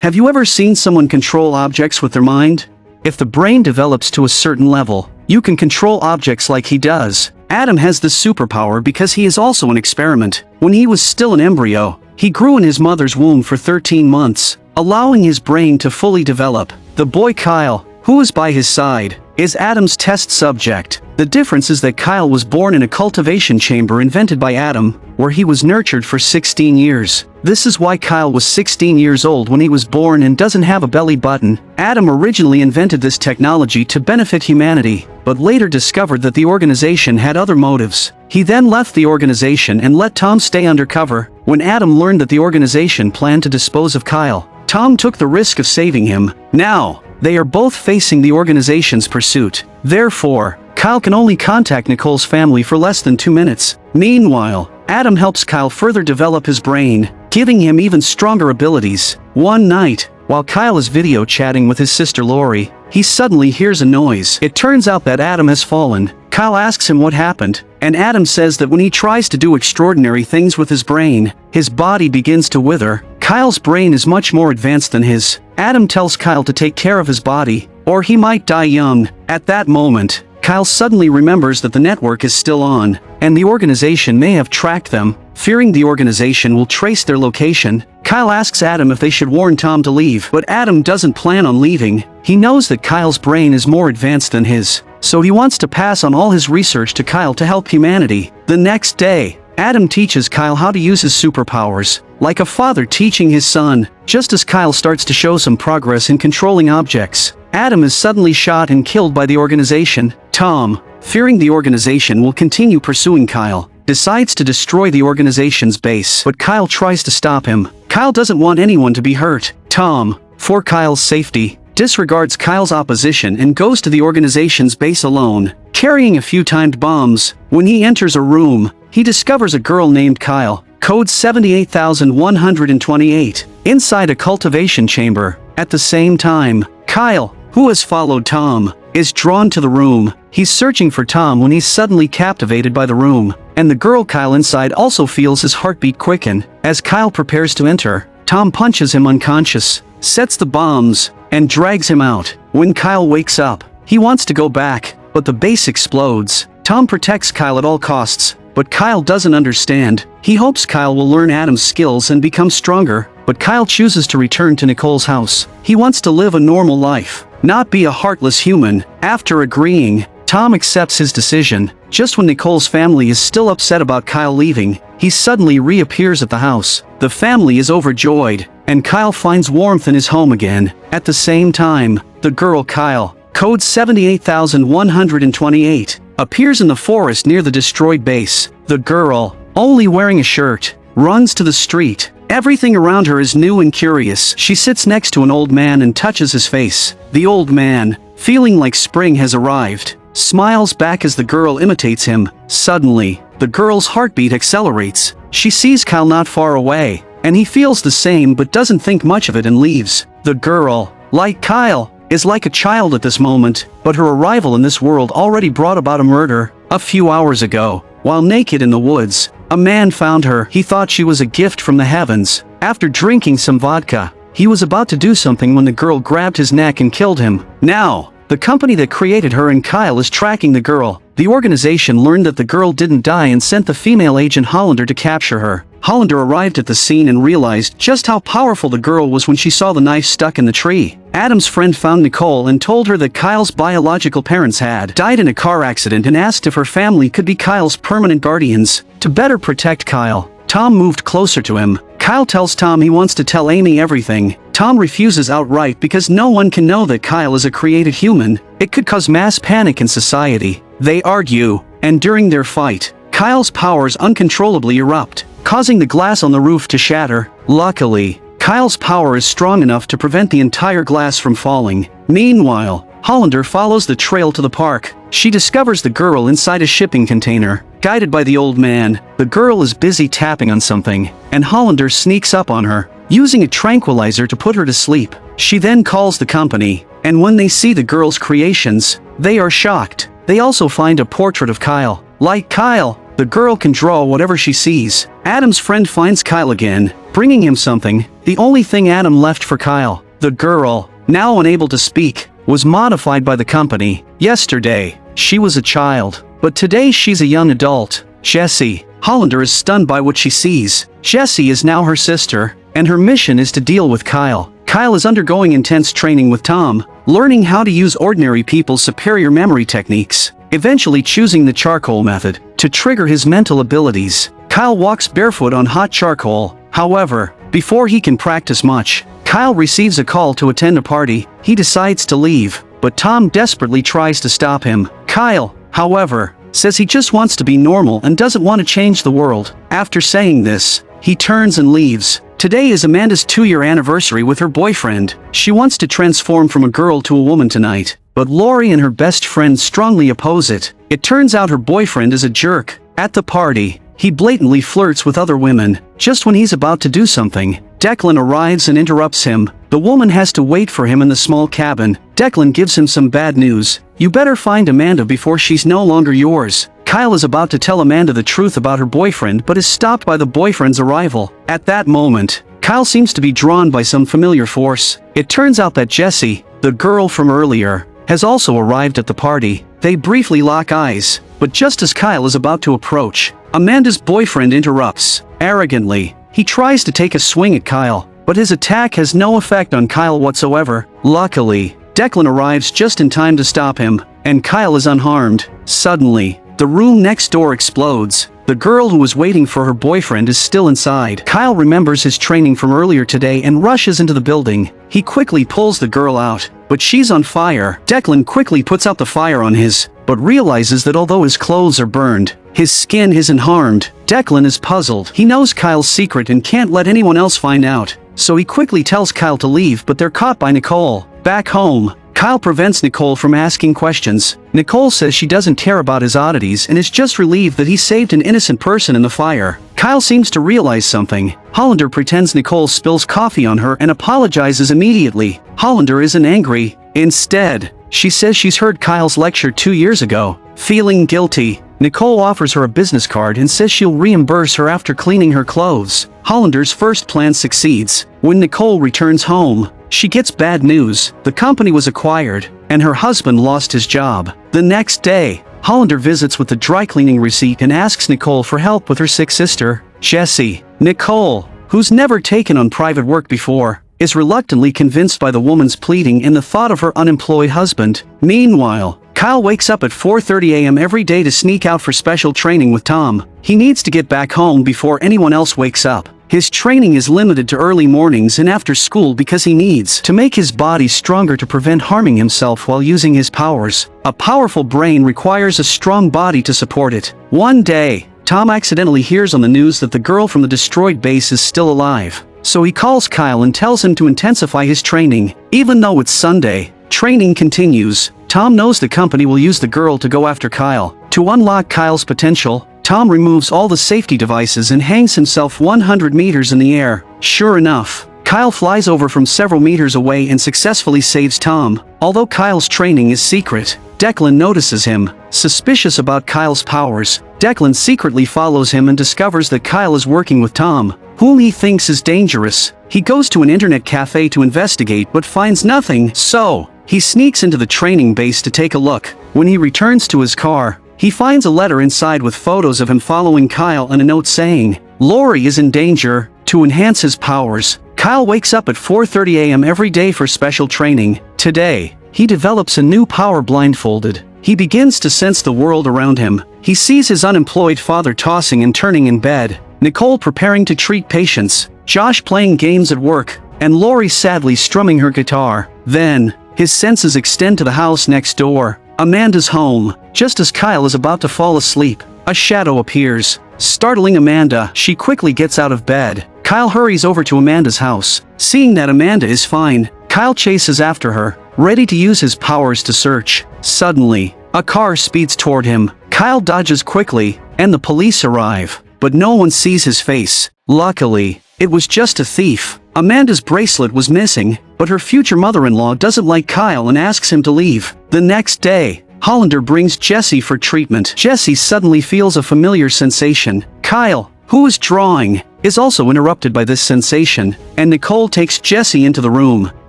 Have you ever seen someone control objects with their mind? If the brain develops to a certain level, you can control objects like he does. Adam has this superpower because he is also an experiment. When he was still an embryo, he grew in his mother's womb for 13 months, allowing his brain to fully develop. The boy Kyle, who is by his side, is Adam's test subject. The difference is that Kyle was born in a cultivation chamber invented by Adam, where he was nurtured for 16 years. This is why Kyle was 16 years old when he was born and doesn't have a belly button. Adam originally invented this technology to benefit humanity, but later discovered that the organization had other motives. He then left the organization and let Tom stay undercover. When Adam learned that the organization planned to dispose of Kyle, Tom took the risk of saving him. Now, they are both facing the organization's pursuit. Therefore, Kyle can only contact Nicole's family for less than 2 minutes. Meanwhile, Adam helps Kyle further develop his brain, giving him even stronger abilities. One night, while Kyle is video chatting with his sister Lori, he suddenly hears a noise. It turns out that Adam has fallen. Kyle asks him what happened, and Adam says that when he tries to do extraordinary things with his brain, his body begins to wither. Kyle's brain is much more advanced than his. Adam tells Kyle to take care of his body, or he might die young. At that moment, Kyle suddenly remembers that the network is still on, and the organization may have tracked them. Fearing the organization will trace their location, Kyle asks Adam if they should warn Tom to leave, but Adam doesn't plan on leaving. He knows that Kyle's brain is more advanced than his, so he wants to pass on all his research to Kyle to help humanity. The next day, Adam teaches Kyle how to use his superpowers, like a father teaching his son. Just as Kyle starts to show some progress in controlling objects, Adam is suddenly shot and killed by the organization. Tom, fearing the organization will continue pursuing Kyle, decides to destroy the organization's base, but Kyle tries to stop him. Kyle doesn't want anyone to be hurt. Tom, for Kyle's safety, disregards Kyle's opposition and goes to the organization's base alone, carrying a few timed bombs. When he enters a room, he discovers a girl named Kyle, code 78128, inside a cultivation chamber. At the same time, Kyle, who has followed Tom, is drawn to the room. He's searching for Tom when he's suddenly captivated by the room, and the girl Kyle inside also feels his heartbeat quicken. As Kyle prepares to enter, Tom punches him unconscious, sets the bombs, and drags him out. When Kyle wakes up, he wants to go back, but the base explodes. Tom protects Kyle at all costs, but Kyle doesn't understand. He hopes Kyle will learn Adam's skills and become stronger, but Kyle chooses to return to Nicole's house. He wants to live a normal life, not be a heartless human. After agreeing, Tom accepts his decision. Just when Nicole's family is still upset about Kyle leaving, he suddenly reappears at the house. The family is overjoyed, and Kyle finds warmth in his home again. At the same time, the girl Kyle, code 78128, appears in the forest near the destroyed base. The girl, only wearing a shirt, runs to the street. Everything around her is new and curious. She sits next to an old man and touches his face. The old man, feeling like spring has arrived, smiles back as the girl imitates him. Suddenly, the girl's heartbeat accelerates. She sees Kyle not far away, and he feels the same but doesn't think much of it and leaves. The girl, like Kyle, is like a child at this moment, but her arrival in this world already brought about a murder. A few hours ago, while naked in the woods, a man found her. He thought she was a gift from the heavens. After drinking some vodka, he was about to do something when the girl grabbed his neck and killed him. Now, the company that created her and Kyle is tracking the girl. The organization learned that the girl didn't die and sent the female agent Hollander to capture her. Hollander arrived at the scene and realized just how powerful the girl was when she saw the knife stuck in the tree. Adam's friend found Nicole and told her that Kyle's biological parents had died in a car accident and asked if her family could be Kyle's permanent guardians. To better protect Kyle, Tom moved closer to him. Kyle tells Tom he wants to tell Amy everything. Tom refuses outright because no one can know that Kyle is a created human. It could cause mass panic in society. They argue, and during their fight, Kyle's powers uncontrollably erupt, causing the glass on the roof to shatter. Luckily, Kyle's power is strong enough to prevent the entire glass from falling. Meanwhile, Hollander follows the trail to the park. She discovers the girl inside a shipping container. Guided by the old man, the girl is busy tapping on something, and Hollander sneaks up on her, using a tranquilizer to put her to sleep. She then calls the company, and when they see the girl's creations, they are shocked. They also find a portrait of Kyle. Like Kyle, The girl can draw whatever she sees. Adam's friend finds Kyle again, bringing him something, the only thing Adam left for Kyle. The girl, now unable to speak, was modified by the company. Yesterday, she was a child, but today she's a young adult. Jessie. Hollander is stunned by what she sees. Jessie is now her sister, and her mission is to deal with Kyle. Kyle is undergoing intense training with Tom, learning how to use ordinary people's superior memory techniques, eventually choosing the charcoal method to trigger his mental abilities. Kyle walks barefoot on hot charcoal. However, before he can practice much, Kyle receives a call to attend a party. He decides to leave, but Tom desperately tries to stop him. Kyle, however, says he just wants to be normal and doesn't want to change the world. After saying this, he turns and leaves. Today is Amanda's 2-year anniversary with her boyfriend. She wants to transform from a girl to a woman tonight, but Lori and her best friend strongly oppose it. It turns out her boyfriend is a jerk. At the party, he blatantly flirts with other women. Just when he's about to do something, Declan arrives and interrupts him. The woman has to wait for him in the small cabin. Declan gives him some bad news. You better find Amanda before she's no longer yours. Kyle is about to tell Amanda the truth about her boyfriend but is stopped by the boyfriend's arrival. At that moment, Kyle seems to be drawn by some familiar force. It turns out that Jessie, the girl from earlier, has also arrived at the party. They briefly lock eyes, but just as Kyle is about to approach, Amanda's boyfriend interrupts. Arrogantly, he tries to take a swing at Kyle, but his attack has no effect on Kyle whatsoever. Luckily, Declan arrives just in time to stop him, and Kyle is unharmed. Suddenly, the room next door explodes. The girl who was waiting for her boyfriend is still inside. Kyle remembers his training from earlier today and rushes into the building. He quickly pulls the girl out, but she's on fire. Declan quickly puts out the fire on his, but realizes that although his clothes are burned, his skin isn't harmed. Declan is puzzled. He knows Kyle's secret and can't let anyone else find out, so he quickly tells Kyle to leave, but they're caught by Nicole. Back home, Kyle prevents Nicole from asking questions. Nicole says she doesn't care about his oddities and is just relieved that he saved an innocent person in the fire. Kyle seems to realize something. Hollander pretends Nicole spills coffee on her and apologizes immediately. Hollander isn't angry. Instead, she says she's heard Kyle's lecture 2 years ago. Feeling guilty, Nicole offers her a business card and says she'll reimburse her after cleaning her clothes. Hollander's first plan succeeds. When Nicole returns home, she gets bad news. The company was acquired, and her husband lost his job. The next day, Hollander visits with the dry cleaning receipt and asks Nicole for help with her sick sister, Jessie. Nicole, who's never taken on private work before, is reluctantly convinced by the woman's pleading and the thought of her unemployed husband. Meanwhile, Kyle wakes up at 4:30 a.m. every day to sneak out for special training with Tom. He needs to get back home before anyone else wakes up. His training is limited to early mornings and after school because he needs to make his body stronger to prevent harming himself while using his powers. A powerful brain requires a strong body to support it. One day, Tom accidentally hears on the news that the girl from the destroyed base is still alive. So he calls Kyle and tells him to intensify his training. Even though it's Sunday, training continues. Tom knows the company will use the girl to go after Kyle. To unlock Kyle's potential, Tom removes all the safety devices and hangs himself 100 meters in the air. Sure enough, Kyle flies over from several meters away and successfully saves Tom. Although Kyle's training is secret, Declan notices him. Suspicious about Kyle's powers, Declan secretly follows him and discovers that Kyle is working with Tom, whom he thinks is dangerous. He goes to an internet cafe to investigate but finds nothing, so he sneaks into the training base to take a look. When he returns to his car, he finds a letter inside with photos of him following Kyle and a note saying, Lori is in danger. To enhance his powers, Kyle wakes up at 4:30 a.m. every day for special training. Today, he develops a new power blindfolded. He begins to sense the world around him. He sees his unemployed father tossing and turning in bed, Nicole preparing to treat patients, Josh playing games at work, and Lori sadly strumming her guitar. Then, his senses extend to the house next door, Amanda's home. Just as Kyle is about to fall asleep, a shadow appears. Startling Amanda, she quickly gets out of bed. Kyle hurries over to Amanda's house. Seeing that Amanda is fine, Kyle chases after her, ready to use his powers to search. Suddenly, a car speeds toward him. Kyle dodges quickly, and the police arrive, but no one sees his face. Luckily, it was just a thief. Amanda's bracelet was missing, but her future mother-in-law doesn't like Kyle and asks him to leave. The next day, Hollander brings Jessie for treatment. Jessie suddenly feels a familiar sensation. Kyle, who is drawing, is also interrupted by this sensation, and Nicole takes Jessie into the room.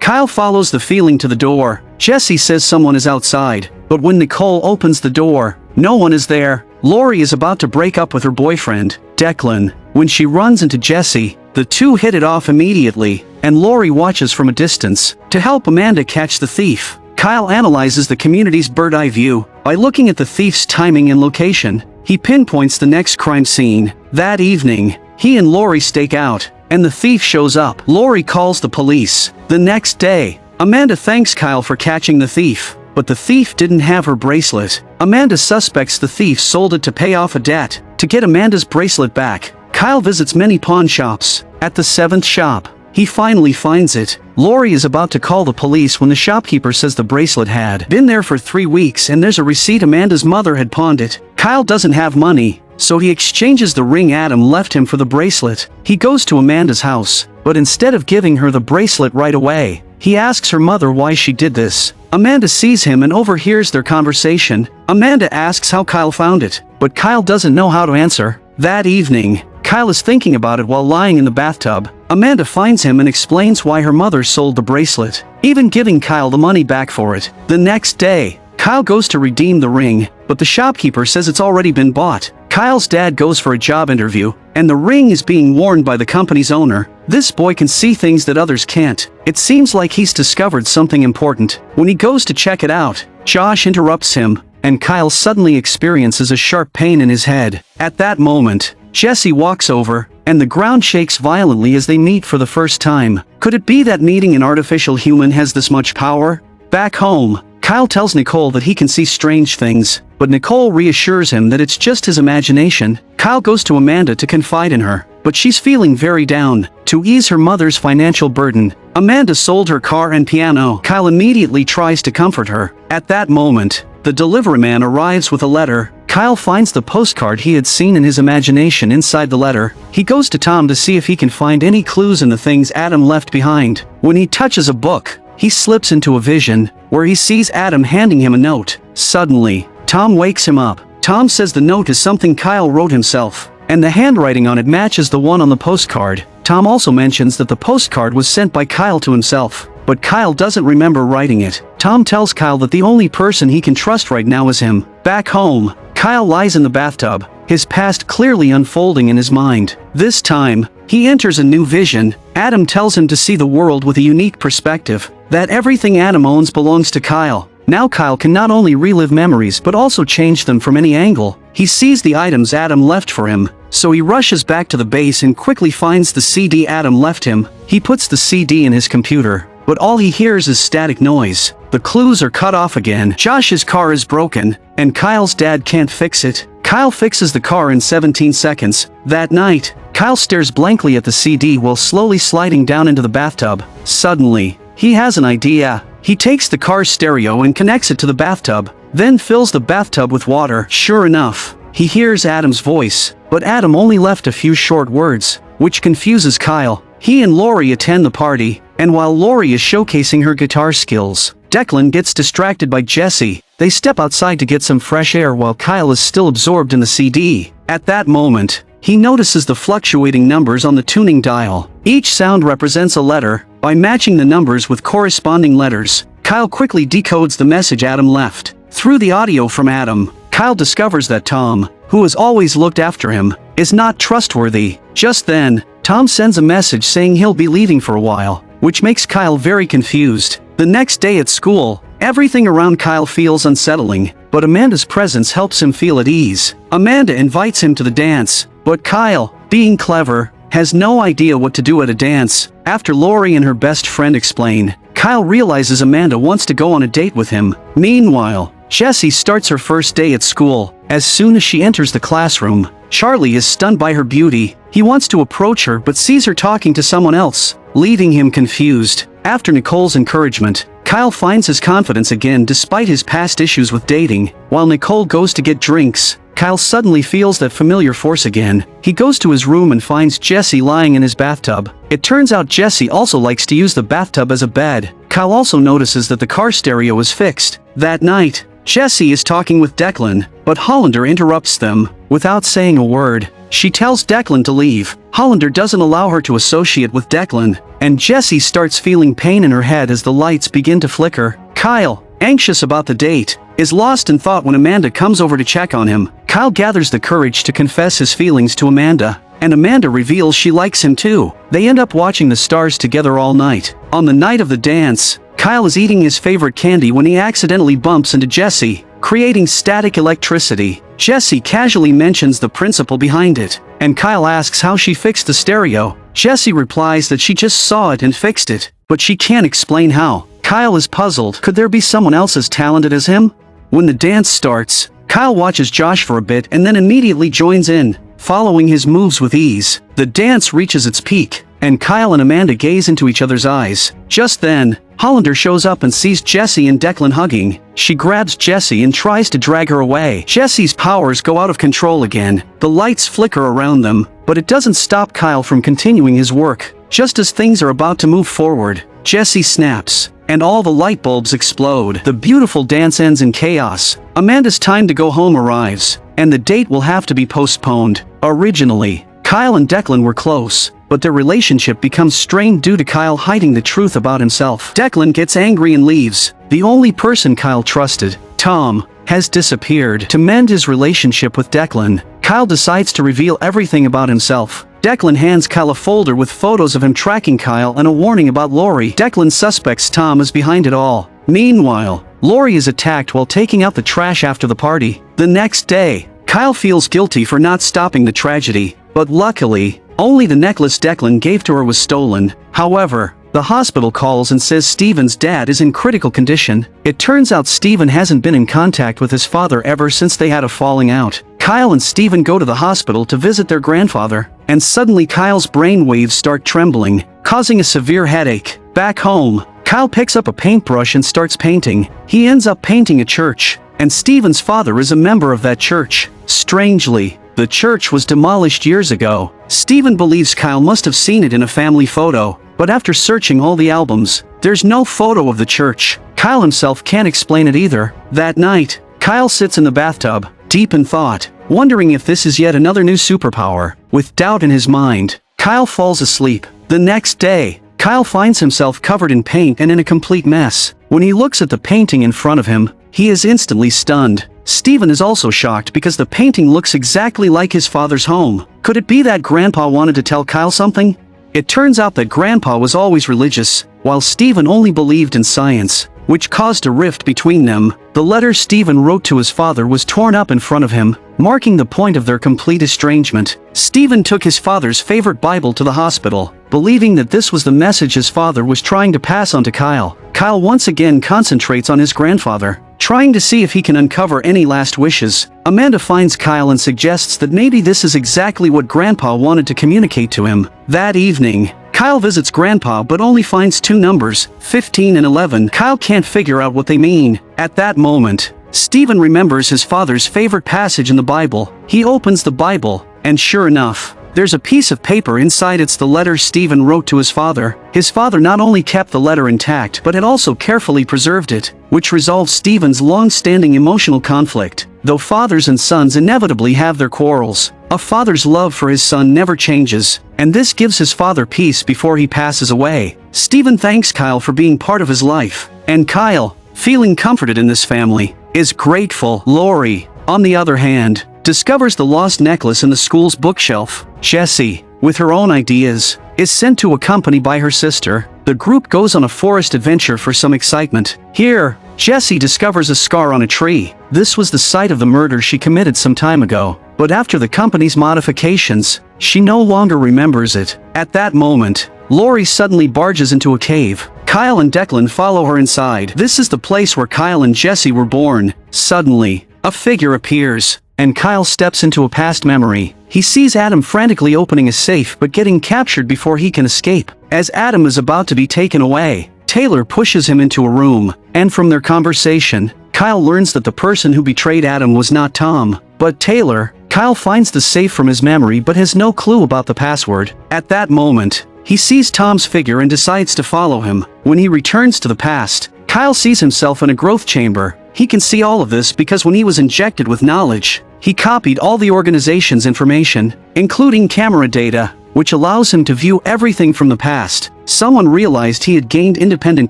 Kyle follows the feeling to the door. Jessie says someone is outside, but when Nicole opens the door, no one is there. Lori is about to break up with her boyfriend, Declan. When she runs into Jessie, the two hit it off immediately, and Lori watches from a distance to help Amanda catch the thief. Kyle analyzes the community's bird-eye view by looking at the thief's timing and location. He pinpoints the next crime scene. That evening, he and Lori stake out, and the thief shows up. Lori calls the police. The next day, Amanda thanks Kyle for catching the thief, but the thief didn't have her bracelet. Amanda suspects the thief sold it to pay off a debt. To get Amanda's bracelet back, Kyle visits many pawn shops. At the 7th shop, he finally finds it. Lori is about to call the police when the shopkeeper says the bracelet had been there for 3 weeks and there's a receipt Amanda's mother had pawned it. Kyle doesn't have money, so he exchanges the ring Adam left him for the bracelet. He goes to Amanda's house, but instead of giving her the bracelet right away, he asks her mother why she did this. Amanda sees him and overhears their conversation. Amanda asks how Kyle found it, but Kyle doesn't know how to answer. That evening, Kyle is thinking about it while lying in the bathtub. Amanda finds him and explains why her mother sold the bracelet, even giving Kyle the money back for it. The next day, Kyle goes to redeem the ring, but the shopkeeper says it's already been bought. Kyle's dad goes for a job interview, and the ring is being worn by the company's owner. This boy can see things that others can't. It seems like he's discovered something important. When he goes to check it out, Josh interrupts him, and Kyle suddenly experiences a sharp pain in his head. At that moment, Jessie walks over, and the ground shakes violently as they meet for the first time. Could it be that meeting an artificial human has this much power? Back home, Kyle tells Nicole that he can see strange things, but Nicole reassures him that it's just his imagination. Kyle goes to Amanda to confide in her, but she's feeling very down. To ease her mother's financial burden, Amanda sold her car and piano. Kyle immediately tries to comfort her. At that moment, the delivery man arrives with a letter. Kyle finds the postcard he had seen in his imagination inside the letter. He goes to Tom to see if he can find any clues in the things Adam left behind. When he touches a book, he slips into a vision, where he sees Adam handing him a note. Suddenly, Tom wakes him up. Tom says the note is something Kyle wrote himself, and the handwriting on it matches the one on the postcard. Tom also mentions that the postcard was sent by Kyle to himself, but Kyle doesn't remember writing it. Tom tells Kyle that the only person he can trust right now is him. Back home, Kyle lies in the bathtub, his past clearly unfolding in his mind. This time, he enters a new vision. Adam tells him to see the world with a unique perspective, that everything Adam owns belongs to Kyle. Now Kyle can not only relive memories but also change them from any angle. He sees the items Adam left for him, so he rushes back to the base and quickly finds the CD Adam left him. He puts the CD in his computer, but all he hears is static noise. The clues are cut off again. Josh's car is broken, and Kyle's dad can't fix it. Kyle fixes the car in 17 seconds. That night, Kyle stares blankly at the CD while slowly sliding down into the bathtub. Suddenly, he has an idea. He takes the car's stereo and connects it to the bathtub, then fills the bathtub with water. Sure enough, he hears Adam's voice, but Adam only left a few short words, which confuses Kyle. He and Lori attend the party, and while Lori is showcasing her guitar skills, Declan gets distracted by Jessie. They step outside to get some fresh air while Kyle is still absorbed in the CD. At that moment, he notices the fluctuating numbers on the tuning dial. Each sound represents a letter. By matching the numbers with corresponding letters, Kyle quickly decodes the message Adam left. Through the audio from Adam, Kyle discovers that Tom, who has always looked after him, is not trustworthy. Just then, Tom sends a message saying he'll be leaving for a while, which makes Kyle very confused. The next day at school, everything around Kyle feels unsettling, but Amanda's presence helps him feel at ease. Amanda invites him to the dance, but Kyle, being clever, has no idea what to do at a dance. After Lori and her best friend explain, Kyle realizes Amanda wants to go on a date with him. Meanwhile, Jessie starts her first day at school. As soon as she enters the classroom, Charlie is stunned by her beauty. He wants to approach her but sees her talking to someone else, leaving him confused. After Nicole's encouragement, Kyle finds his confidence again despite his past issues with dating. While Nicole goes to get drinks, Kyle suddenly feels that familiar force again. He goes to his room and finds Jessie lying in his bathtub. It turns out Jessie also likes to use the bathtub as a bed. Kyle also notices that the car stereo is fixed. That night, Jessie is talking with Declan, but Hollander interrupts them. Without saying a word, she tells Declan to leave. Hollander doesn't allow her to associate with Declan, and Jessie starts feeling pain in her head as the lights begin to flicker. Kyle, anxious about the date, is lost in thought when Amanda comes over to check on him. Kyle gathers the courage to confess his feelings to Amanda, and Amanda reveals she likes him too. They end up watching the stars together all night. On the night of the dance, Kyle is eating his favorite candy when he accidentally bumps into Jessie, creating static electricity. Jessie casually mentions the principle behind it, and Kyle asks how she fixed the stereo. Jessie replies that she just saw it and fixed it, but she can't explain how. Kyle is puzzled. Could there be someone else as talented as him? When the dance starts, Kyle watches Josh for a bit and then immediately joins in, following his moves with ease. The dance reaches its peak, and Kyle and Amanda gaze into each other's eyes. Just then, Hollander shows up and sees Jessie and Declan hugging. She grabs Jessie and tries to drag her away. Jessie's powers go out of control again. The lights flicker around them, but it doesn't stop Kyle from continuing his work. Just as things are about to move forward, Jessie snaps, and all the light bulbs explode. The beautiful dance ends in chaos. Amanda's time to go home arrives, and the date will have to be postponed. Originally, Kyle and Declan were close, but their relationship becomes strained due to Kyle hiding the truth about himself. Declan gets angry and leaves. The only person Kyle trusted, Tom, has disappeared. To mend his relationship with Declan, Kyle decides to reveal everything about himself. Declan hands Kyle a folder with photos of him tracking Kyle and a warning about Lori. Declan suspects Tom is behind it all. Meanwhile, Lori is attacked while taking out the trash after the party. The next day, Kyle feels guilty for not stopping the tragedy, but luckily, only the necklace Declan gave to her was stolen. However, the hospital calls and says Steven's dad is in critical condition. It turns out Steven hasn't been in contact with his father ever since they had a falling out. Kyle and Steven go to the hospital to visit their grandfather, and suddenly Kyle's brainwaves start trembling, causing a severe headache. Back home, Kyle picks up a paintbrush and starts painting. He ends up painting a church, and Steven's father is a member of that church. Strangely, the church was demolished years ago. Steven believes Kyle must have seen it in a family photo, but after searching all the albums, there's no photo of the church. Kyle himself can't explain it either. That night, Kyle sits in the bathtub, deep in thought, wondering if this is yet another new superpower. With doubt in his mind, Kyle falls asleep. The next day, Kyle finds himself covered in paint and in a complete mess. When he looks at the painting in front of him, he is instantly stunned. Steven is also shocked because the painting looks exactly like his father's home. Could it be that Grandpa wanted to tell Kyle something? It turns out that Grandpa was always religious, while Steven only believed in science, which caused a rift between them. The letter Steven wrote to his father was torn up in front of him, marking the point of their complete estrangement. Steven took his father's favorite Bible to the hospital, believing that this was the message his father was trying to pass on to Kyle. Kyle once again concentrates on his grandfather, trying to see if he can uncover any last wishes. Amanda finds Kyle and suggests that maybe this is exactly what Grandpa wanted to communicate to him. That evening, Kyle visits Grandpa but only finds two numbers, 15 and 11. Kyle can't figure out what they mean. At that moment, Steven remembers his father's favorite passage in the Bible. He opens the Bible, and sure enough, there's a piece of paper inside. It's the letter Steven wrote to his father. His father not only kept the letter intact but had also carefully preserved it, which resolves Steven's long-standing emotional conflict. Though fathers and sons inevitably have their quarrels, a father's love for his son never changes, and this gives his father peace before he passes away. Steven thanks Kyle for being part of his life, and Kyle, feeling comforted in this family, is grateful. Lori, on the other hand, discovers the lost necklace in the school's bookshelf. Jessie, with her own ideas, is sent to a company by her sister. The group goes on a forest adventure for some excitement. Here, Jessie discovers a scar on a tree. This was the site of the murder she committed some time ago, but after the company's modifications, she no longer remembers it. At that moment, Lori suddenly barges into a cave. Kyle and Declan follow her inside. This is the place where Kyle and Jessie were born. Suddenly, a figure appears, and Kyle steps into a past memory. He sees Adam frantically opening a safe but getting captured before he can escape. As Adam is about to be taken away, Taylor pushes him into a room, and from their conversation, Kyle learns that the person who betrayed Adam was not Tom, but Taylor. Kyle finds the safe from his memory but has no clue about the password. At that moment, he sees Tom's figure and decides to follow him. When he returns to the past, Kyle sees himself in a growth chamber. He can see all of this because when he was injected with knowledge, he copied all the organization's information, including camera data, which allows him to view everything from the past. Someone realized he had gained independent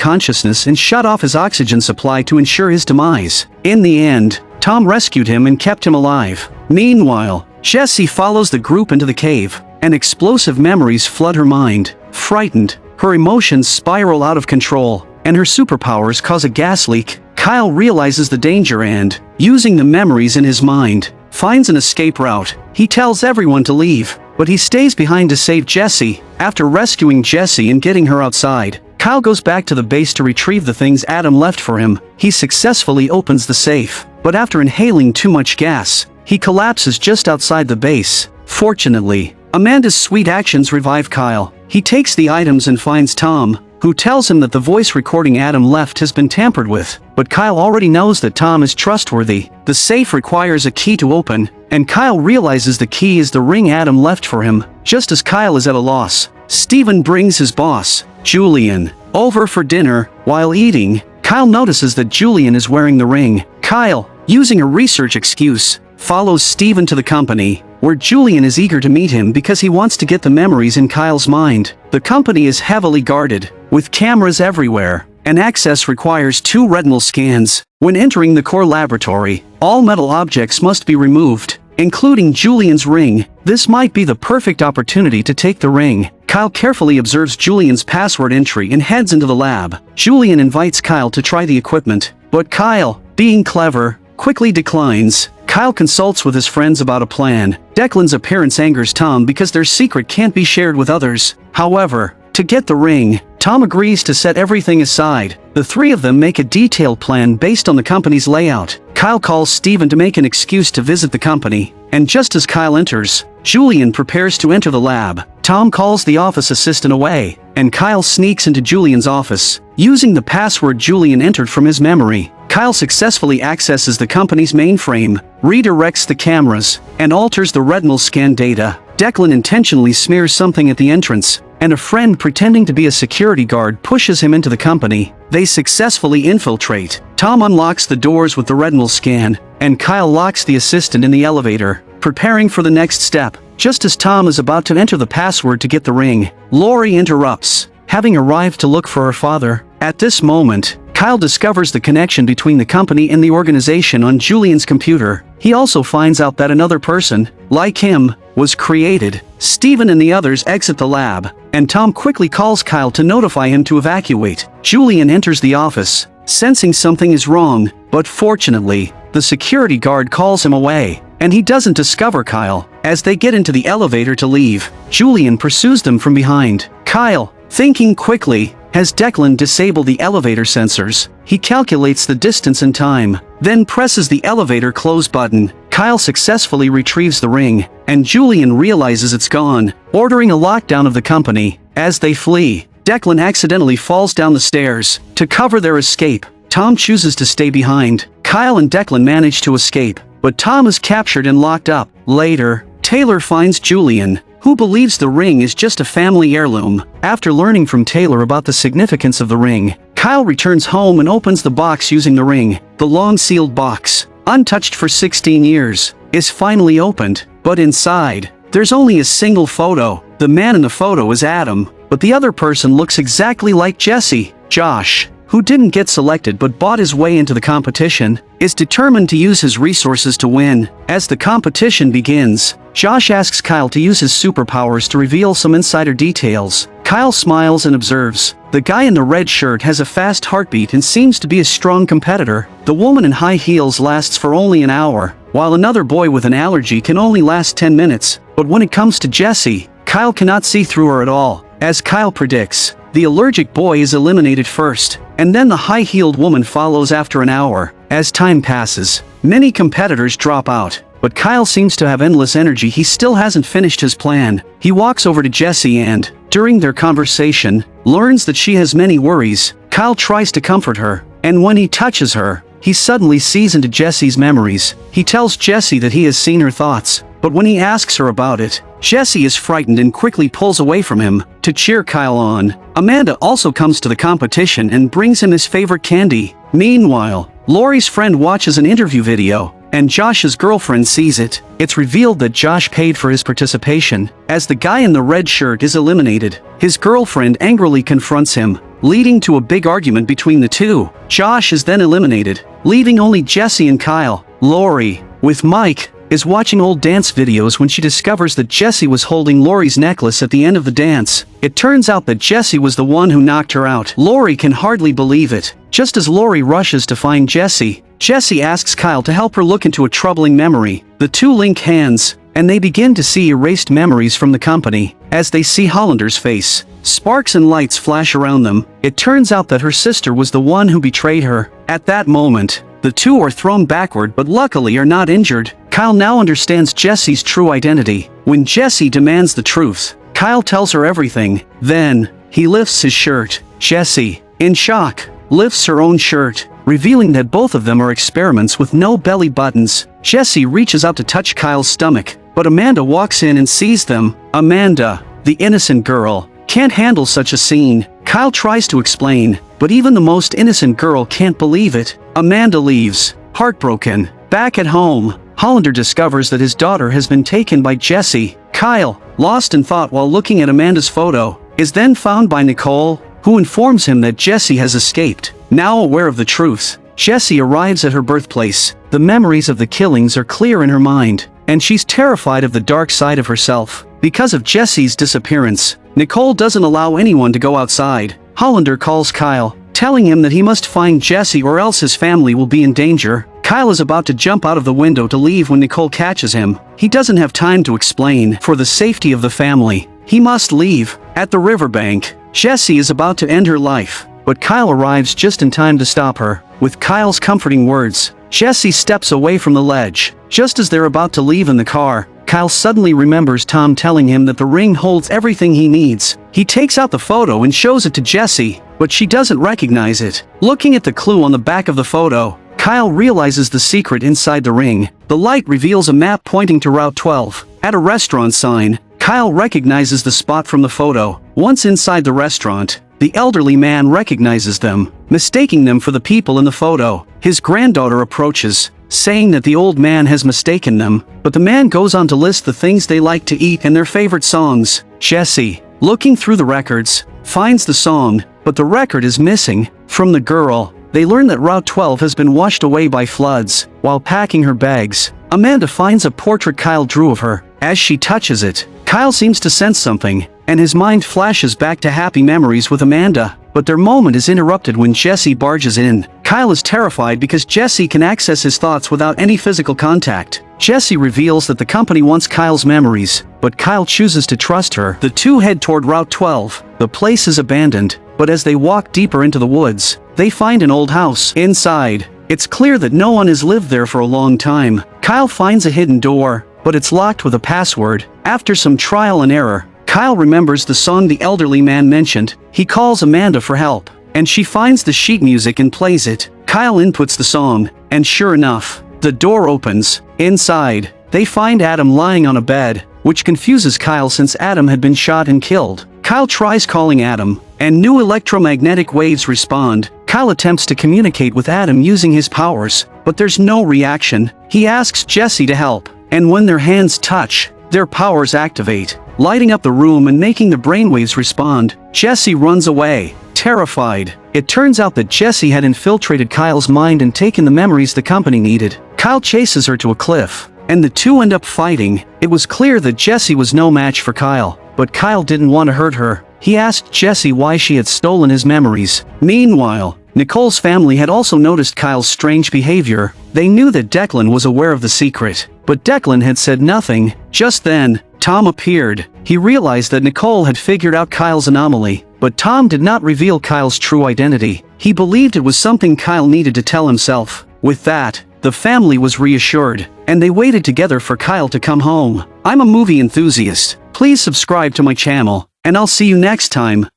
consciousness and shut off his oxygen supply to ensure his demise. In the end, Tom rescued him and kept him alive. Meanwhile, Jessie follows the group into the cave, and explosive memories flood her mind. Frightened, her emotions spiral out of control, and her superpowers cause a gas leak. Kyle realizes the danger and, using the memories in his mind, finds an escape route. He tells everyone to leave, but he stays behind to save Jessie. After rescuing Jessie and getting her outside, Kyle goes back to the base to retrieve the things Adam left for him. He successfully opens the safe, but after inhaling too much gas, he collapses just outside the base. Fortunately, Amanda's sweet actions revive Kyle. He takes the items and finds Tom, who tells him that the voice recording Adam left has been tampered with. But Kyle already knows that Tom is trustworthy. The safe requires a key to open, and Kyle realizes the key is the ring Adam left for him. Just as Kyle is at a loss, Steven brings his boss, Julian, over for dinner. While eating, Kyle notices that Julian is wearing the ring. Kyle, using a research excuse, follows Steven to the company, where Julian is eager to meet him because he wants to get the memories in Kyle's mind. The company is heavily guarded, with cameras everywhere, and access requires 2 retinal scans. When entering the core laboratory, all metal objects must be removed, including Julian's ring. This might be the perfect opportunity to take the ring. Kyle carefully observes Julian's password entry and heads into the lab. Julian invites Kyle to try the equipment, but Kyle, being clever, quickly declines. Kyle consults with his friends about a plan. Declan's appearance angers Tom because their secret can't be shared with others. However, to get the ring, Tom agrees to set everything aside. The 3 of them make a detailed plan based on the company's layout. Kyle calls Steven to make an excuse to visit the company, and just as Kyle enters, Julian prepares to enter the lab. Tom calls the office assistant away, and Kyle sneaks into Julian's office. Using the password Julian entered from his memory, Kyle successfully accesses the company's mainframe, redirects the cameras, and alters the retinal scan data. Declan intentionally smears something at the entrance, and a friend pretending to be a security guard pushes him into the company. They successfully infiltrate. Tom unlocks the doors with the retinal scan, and Kyle locks the assistant in the elevator, preparing for the next step. Just as Tom is about to enter the password to get the ring, Lori interrupts, having arrived to look for her father. At this moment, Kyle discovers the connection between the company and the organization on Julian's computer. He also finds out that another person, like him, was created. Steven and the others exit the lab, and Tom quickly calls Kyle to notify him to evacuate. Julian enters the office, sensing something is wrong, but fortunately, the security guard calls him away, and he doesn't discover Kyle. As they get into the elevator to leave, Julian pursues them from behind. Kyle, thinking quickly, has Declan disable the elevator sensors. He calculates the distance and time, then presses the elevator close button. Kyle successfully retrieves the ring, and Julian realizes it's gone, ordering a lockdown of the company. As they flee, Declan accidentally falls down the stairs. To cover their escape, Tom chooses to stay behind. Kyle and Declan manage to escape, but Tom is captured and locked up. Later, Taylor finds Julian, who believes the ring is just a family heirloom. After learning from Taylor about the significance of the ring, Kyle returns home and opens the box using the ring. The long-sealed box, untouched for 16 years, is finally opened, but inside, there's only a single photo. The man in the photo is Adam, but the other person looks exactly like Jessie. Josh, who didn't get selected but bought his way into the competition, is determined to use his resources to win. As the competition begins, Josh asks Kyle to use his superpowers to reveal some insider details. Kyle smiles and observes. The guy in the red shirt has a fast heartbeat and seems to be a strong competitor. The woman in high heels lasts for only an hour, while another boy with an allergy can only last 10 minutes. But when it comes to Jessie, Kyle cannot see through her at all. As Kyle predicts, the allergic boy is eliminated first, and then the high-heeled woman follows after an hour. As time passes, many competitors drop out, but Kyle seems to have endless energy. He still hasn't finished his plan. He walks over to Jessie and, during their conversation, learns that she has many worries. Kyle tries to comfort her, and when he touches her, he suddenly sees into Jessie's memories. He tells Jessie that he has seen her thoughts, but when he asks her about it, Jessie is frightened and quickly pulls away from him. To cheer Kyle on, Amanda also comes to the competition and brings him his favorite candy. Meanwhile, Lori's friend watches an interview video, and Josh's girlfriend sees it. It's revealed that Josh paid for his participation. As the guy in the red shirt is eliminated, his girlfriend angrily confronts him, leading to a big argument between the two. Josh is then eliminated, leaving only Jessie and Kyle. Lori, with Mike, is watching old dance videos when she discovers that Jessie was holding Lori's necklace at the end of the dance. It turns out that Jessie was the one who knocked her out. Lori can hardly believe it. Just as Lori rushes to find Jessie, Jessie asks Kyle to help her look into a troubling memory. The two link hands, and they begin to see erased memories from the company. As they see Hollander's face, sparks and lights flash around them. It turns out that her sister was the one who betrayed her. At that moment, the two are thrown backward but luckily are not injured. Kyle now understands Jessie's true identity. When Jessie demands the truth, Kyle tells her everything. Then, he lifts his shirt. Jessie, in shock, lifts her own shirt, revealing that both of them are experiments with no belly buttons. Jessie reaches out to touch Kyle's stomach, but Amanda walks in and sees them. Amanda, the innocent girl, can't handle such a scene. Kyle tries to explain, but even the most innocent girl can't believe it. Amanda leaves, heartbroken. Back at home, Hollander discovers that his daughter has been taken by Jessie. Kyle, lost in thought while looking at Amanda's photo, is then found by Nicole, who informs him that Jessie has escaped. Now aware of the truth, Jessie arrives at her birthplace. The memories of the killings are clear in her mind, and she's terrified of the dark side of herself. Because of Jessie's disappearance, Nicole doesn't allow anyone to go outside. Hollander calls Kyle, telling him that he must find Jessie or else his family will be in danger. Kyle is about to jump out of the window to leave when Nicole catches him. He doesn't have time to explain. For the safety of the family, he must leave. At the riverbank, Jessie is about to end her life, but Kyle arrives just in time to stop her. With Kyle's comforting words, Jessie steps away from the ledge. Just as they're about to leave in the car, Kyle suddenly remembers Tom telling him that the ring holds everything he needs. He takes out the photo and shows it to Jessie, but she doesn't recognize it. Looking at the clue on the back of the photo, Kyle realizes the secret inside the ring. The light reveals a map pointing to Route 12. At a restaurant sign, Kyle recognizes the spot from the photo. Once inside the restaurant, the elderly man recognizes them, mistaking them for the people in the photo. His granddaughter approaches, saying that the old man has mistaken them, but the man goes on to list the things they like to eat and their favorite songs. Jessie, looking through the records, finds the song, but the record is missing. From the girl, they learn that Route 12 has been washed away by floods. While packing her bags, Amanda finds a portrait Kyle drew of her. As she touches it, Kyle seems to sense something, and his mind flashes back to happy memories with Amanda. But their moment is interrupted when Jessie barges in. Kyle is terrified because Jessie can access his thoughts without any physical contact. Jessie reveals that the company wants Kyle's memories, but Kyle chooses to trust her. The two head toward Route 12. The place is abandoned, but as they walk deeper into the woods, they find an old house. Inside, it's clear that no one has lived there for a long time. Kyle finds a hidden door, but it's locked with a password. After some trial and error, Kyle remembers the song the elderly man mentioned. He calls Amanda for help, and she finds the sheet music and plays it. Kyle inputs the song, and sure enough, the door opens. Inside, they find Adam lying on a bed, which confuses Kyle since Adam had been shot and killed. Kyle tries calling Adam, and new electromagnetic waves respond. Kyle attempts to communicate with Adam using his powers, but there's no reaction. He asks Jessie to help, and when their hands touch, their powers activate, lighting up the room and making the brainwaves respond. Jessie runs away, terrified. It turns out that Jessie had infiltrated Kyle's mind and taken the memories the company needed. Kyle chases her to a cliff, and the two end up fighting. It was clear that Jessie was no match for Kyle, but Kyle didn't want to hurt her. He asked Jessie why she had stolen his memories. Meanwhile, Nicole's family had also noticed Kyle's strange behavior. They knew that Declan was aware of the secret, but Declan had said nothing. Just then, Tom appeared. He realized that Nicole had figured out Kyle's anomaly, but Tom did not reveal Kyle's true identity. He believed it was something Kyle needed to tell himself. With that, the family was reassured, and they waited together for Kyle to come home. I'm a movie enthusiast. Please subscribe to my channel, and I'll see you next time.